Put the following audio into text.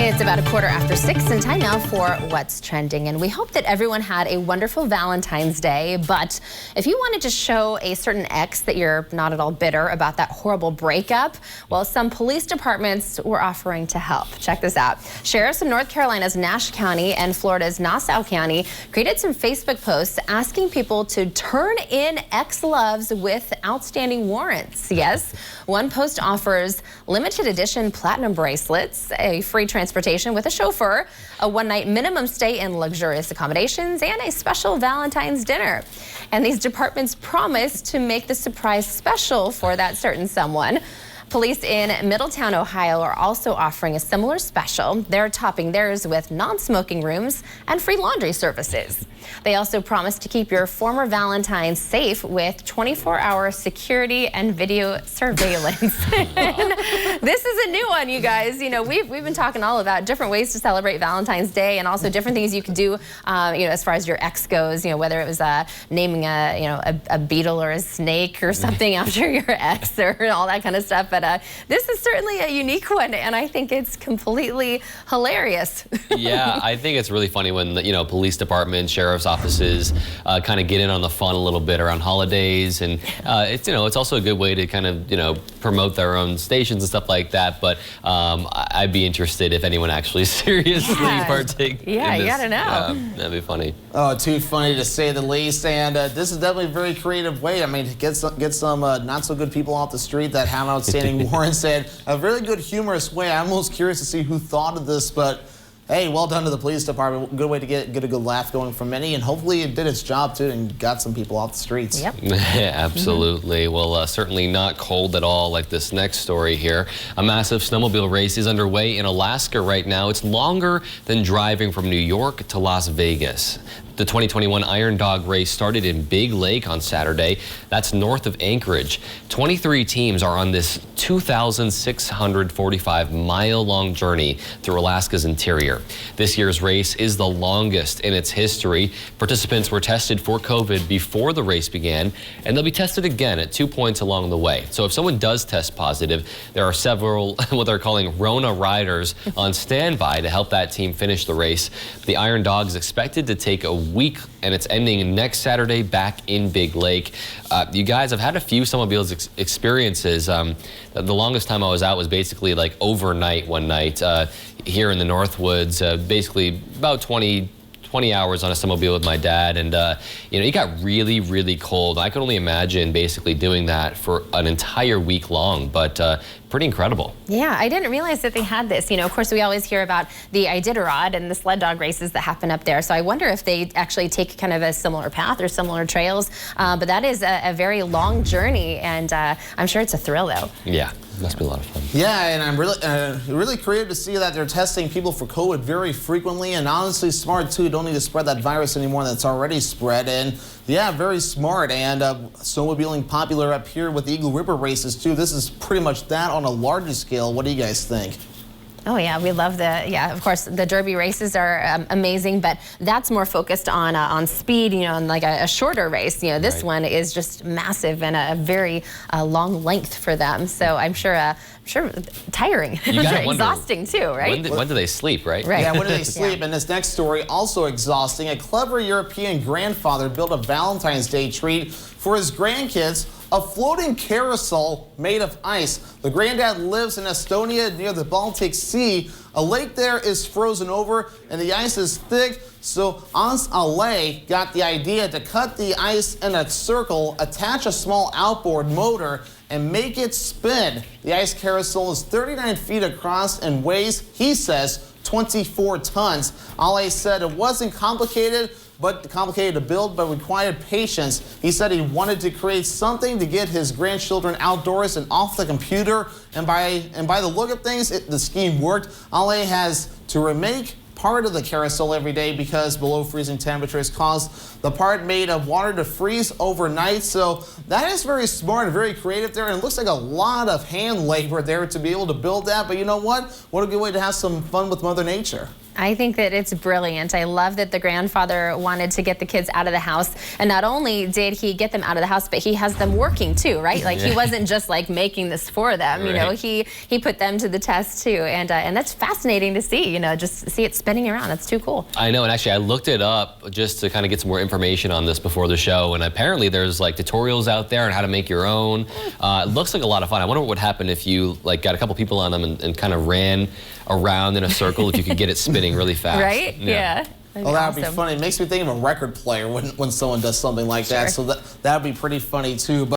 It's about 6:15 and time now for What's Trending. And we hope that everyone had a wonderful Valentine's Day. But if you wanted to show a certain ex that you're not at all bitter about that horrible breakup, well, some police departments were offering to help. Check this out. Sheriffs in North Carolina's Nash County and Florida's Nassau County created some Facebook posts asking people to turn in ex-loves with outstanding warrants. Yes, one post offers limited edition platinum bracelets, a free transportation with a chauffeur, a one-night minimum stay in luxurious accommodations, and a special Valentine's dinner. And these departments promise to make the surprise special for that certain someone. Police in Middletown, Ohio are also offering a similar special. They're topping theirs with non-smoking rooms and free laundry services. They also promise to keep your former Valentine safe with 24-hour security and video surveillance. This is a new one, you guys. You know, we've been talking all about different ways to celebrate Valentine's Day and also different things you can do, as far as your ex goes, whether it was naming a beetle or a snake or something after your ex or all that kind of stuff. But this is certainly a unique one, and I think it's completely hilarious. Yeah, I think it's really funny when, police departments, sheriff's offices kind of get in on the fun a little bit around holidays, and it's also a good way to kind of, promote their own stations and stuff like that. But I'd be interested if anyone actually seriously partake in this. You gotta know. Yeah, that'd be funny. Oh, too funny to say the least. And this is definitely a very creative way. I mean, get some not so good people off the street that have outstanding warrants, and a very good humorous way. I'm almost curious to see who thought of this, but hey, well done to the police department. Good way to get a good laugh going from many, and hopefully it did its job too and got some people off the streets. Yep. Yeah, absolutely. Well, certainly not cold at all like this next story here. A massive snowmobile race is underway in Alaska right now. It's longer than driving from New York to Las Vegas. The 2021 Iron Dog race started in Big Lake on Saturday. That's north of Anchorage. 23 teams are on this 2,645-mile-long journey through Alaska's interior. This year's race is the longest in its history. Participants were tested for COVID before the race began, and they'll be tested again at 2 points along the way. So if someone does test positive, there are several what they're calling Rona riders on standby to help that team finish the race. The Iron Dog is expected to take a week, and it's ending next Saturday back in Big Lake. You guys have had a few snowmobiles experiences. The longest time I was out was basically like overnight one night here in the Northwoods, basically about 20 hours on a snowmobile with my dad, and it got really, really cold. I could only imagine basically doing that for an entire week long, but pretty incredible. Yeah, I didn't realize that they had this. Of course, we always hear about the Iditarod and the sled dog races that happen up there, so I wonder if they actually take kind of a similar path or similar trails, but that is a very long journey, and I'm sure it's a thrill, though. Yeah. Must be a lot of fun. Yeah, and I'm really creative to see that they're testing people for COVID very frequently, and honestly smart too. Don't need to spread that virus anymore that's already spread. And yeah, very smart. And snowmobiling popular up here with the Eagle River races too. This is pretty much that on a larger scale. What do you guys think? Oh yeah, we love of course the Derby races are amazing, but that's more focused on speed, and like a shorter race. This one is just massive and a very long length for them. So I'm sure tiring, exhausting too, right? When do they sleep, right? Right. Yeah, when do they sleep? And this next story, also exhausting. A clever European grandfather built a Valentine's Day treat for his grandkids, a floating carousel made of ice. The granddad lives in Estonia near the Baltic Sea. A lake there is frozen over and the ice is thick, so Hans Ale got the idea to cut the ice in a circle, attach a small outboard motor, and make it spin. The ice carousel is 39 feet across and weighs, he says, 24 tons. Ale said it wasn't complicated to build, but required patience. He said he wanted to create something to get his grandchildren outdoors and off the computer, and by the look of things, the scheme worked. Ale has to remake part of the carousel every day because below freezing temperatures caused the part made of water to freeze overnight. So that is very smart and very creative there, and it looks like a lot of hand labor there to be able to build that. But you know what? What a good way to have some fun with Mother Nature. I think that it's brilliant. I love that the grandfather wanted to get the kids out of the house. And not only did he get them out of the house, but he has them working too, right? Like he wasn't just like making this for them, right. you know, he put them to the test too. And that's fascinating to see, you know, just see it spinning around. That's too cool. I know, and actually I looked it up just to kind of get some more information on this before the show, and apparently there's like tutorials out there on how to make your own. It looks like a lot of fun. I wonder what would happen if you like got a couple people on them and kind of ran around in a circle, if you could get it spinning really fast. Right? Yeah. Well, that would be funny. It makes me think of a record player when someone does something like that. So that would be pretty funny too. But